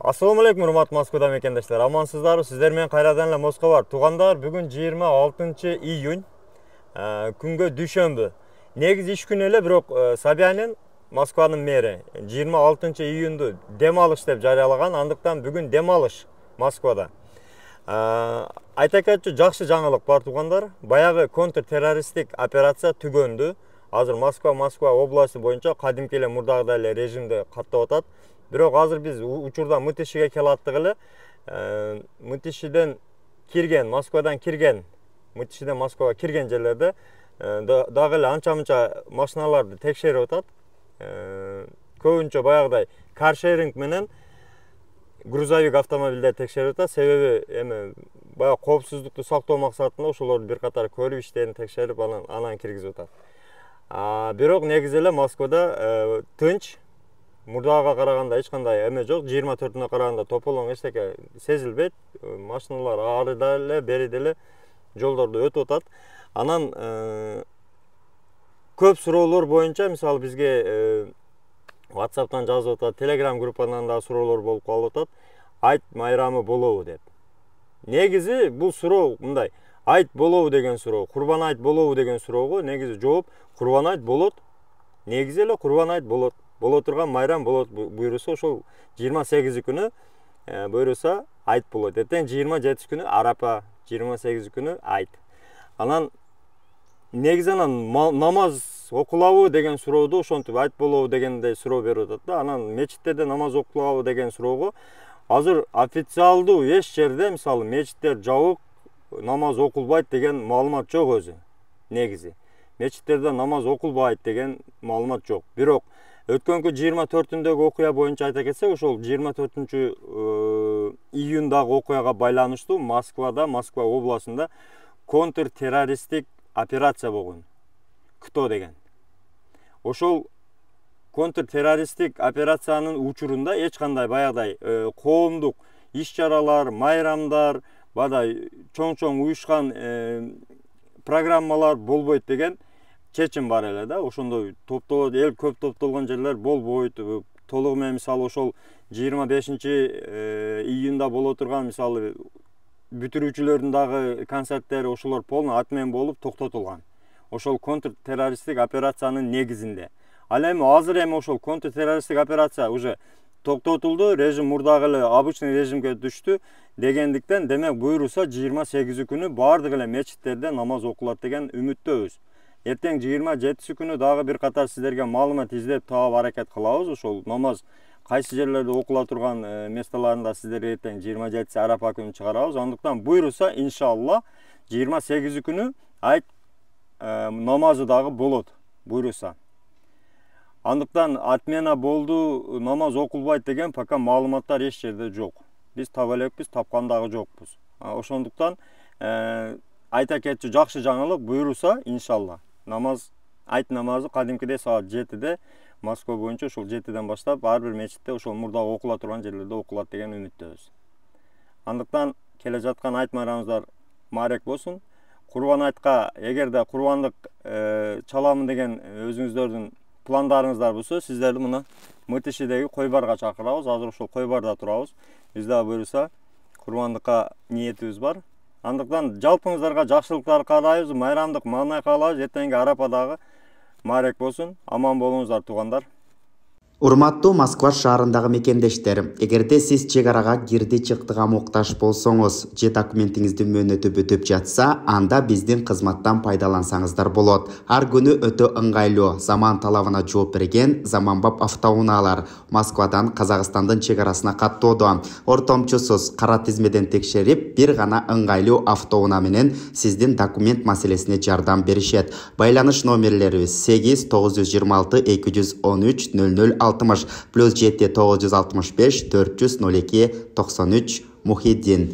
Assalamu alaikum, урматтуу Москвада мекендештер. Амансыздарбы? Сиздер менен кайрадан эле Москва бар. Туугандар, бүгүн 26-июнь, күнгө дүйшөмбү. Негизи иш күнү эле, бирок Собянин, Москванын мэри, 26-июнду дем алыш деп жарыялаган. Андыктан бүгүн дем алыш Москвада. Айта кетчү, жакшы жаңылык бар туугандар. Баягы контртеррористтик операция түгөндү. Азыр Москва областы боюнча кадимки эле мурдагыдай эле режимде каттап атат. Бирок азыр биз учурда Мытышиге келаттык эле. Мытышиден кирген, Москвадан кирген, Мытышиден Москвага кирген жерлерде дагы эле анча-мынча машиналарды текшерип атат. Көбүнчө баягыдай каршеринг менен грузовик автомобилдер текшерип атат. Себеби эми баягы коопсуздукту сактоо максатында ошолорду бир катар көрүү иштерин текшерип анан киргизип атат. Бирок негизи эле Москвада тынч. Мурдага караганда эч кандай эме жок. 24-үнө караганда тополоң эчтеке сезилбейт. Машиналар арыда эле, бериде эле жолдорду өтүп атат. Анан көп суроолор боюнча, мисалы бизге WhatsApp'тан жазып атат, Telegram группадан да суроолор болуп калып атат. Айт майрамы болобу деп. Негизи бул суроо мындай. Айт болобу деген суроо, Курбан айт болобу деген суроого негизи жооп Курбан айт болот. Негизи эле Курбан айт болот. Боло турган майрам болот буйруса ошол 28 күнү буйруса айт болот. Эртең 27 күнү арапа, 28 күнү айт. Анан негизи намаз окулабы деген суроодо ошентип айт болобу дегендей суроо берип атат да. Анан мечиттерде намаз окулабы деген суроого азыр официалдуу эч жерде, мисалы мечиттер жабык, намаз окулбайт деген маалымат жок өзү. Негизи мечиттерде намаз окулбайт деген маалымат жок. Бирок өткөнкү 24-үндөгү окуя боюнча айта кетсек, ошол 24-июндагы окуяга байланыштуу Москвада, Москва областында контртеррористтик операция болгон. КТО деген. Ошол контртеррористтик операциянын учурунда эч кандай баягыдай коомдук иш-чаралар, майрамдар, бадай чоң-чоң уюшкан программалар болбойт деген чечим бар эле да. Ошондой эл көп топтолгон жерлер болбойт. Толугу менен мисалы ошол 25-июнда боло турган мисалы бүтүрүүчүлөрдүн дагы концерттери ошолор полный атмен болуп токтотулган. Ошол контртеррористтик операциянын негизинде. Ал эми азыр ошол контртеррористтик операция уже токтотулду, режим мурдагы эле обычный режимге түштү дегендиктен, демек буйруса 28 күнү баардык эле мечиттерде намаз окулат деген үмүттөбүз. Эртең 27 күнү дагы бир катар сиздерге маалымат издеп таап аракет кылабыз. Ошол намаз кайсы жерлерде окула турган месталарында сиздерге эртең 27 арапа күнү чыгарабыз. Андыктан буйруса иншалла 28 күнү айт намазы дагы болот буйруса. Андыктан отмена болду, намаз окулбайт деген пока маалыматтар эч жерде жок. Биз таба элекпиз, тапкан дагы жокпуз. Ошондуктан айта кетчү жакшы жаңылык, буйруса иншалла айт намазы кадимкидей саат 7-де Москва боюнча ошол 7-ден баштап ар бир мечитте ошол мурдагы окула турган жерлерде окулат деген үмүттөбүз. Андыктан келе жаткан айт майрамыңыздар маарек болсун. Курбан айтка эгерде курбандык чаламын деген өзүңүздөрдүн пландарыңыздар болсо, сиздерди мына Мытышидеги кой барга чакырабыз. Азыр ошол кой барда турабыз. Биз дагы буйруса курбандыкка ниетибиз бар. Андыктан жалпыңыздарга жакшылыктар каалайбыз, майрамдык маанай каалайбыз. Эртеңки арападагы маарек болсун. Аман болуңуздар туугандар. Урматтуу Москва шаарындагы мекендештер, эгерде сиз чек арага кирди чыктыга муктаж болсоңуз, же документиңиздин мөөнөтү бүтүп жатса, анда биздин кызматтан пайдалансаңыздар болот. Ар күнү өтө ыңгайлуу, заман талабына жооп берген заманбап автоунаалар Москвадан Казакстандын чек арасына каттоодо. Ортомчусуз кара тизмеден текшерип, бир гана ыңгайлуу автоунаа менен сиздин документ маселесине жардам беришет. Байланыш номерлерибиз 8 926 213 00 60 +7 965 402 93 Мухиддин.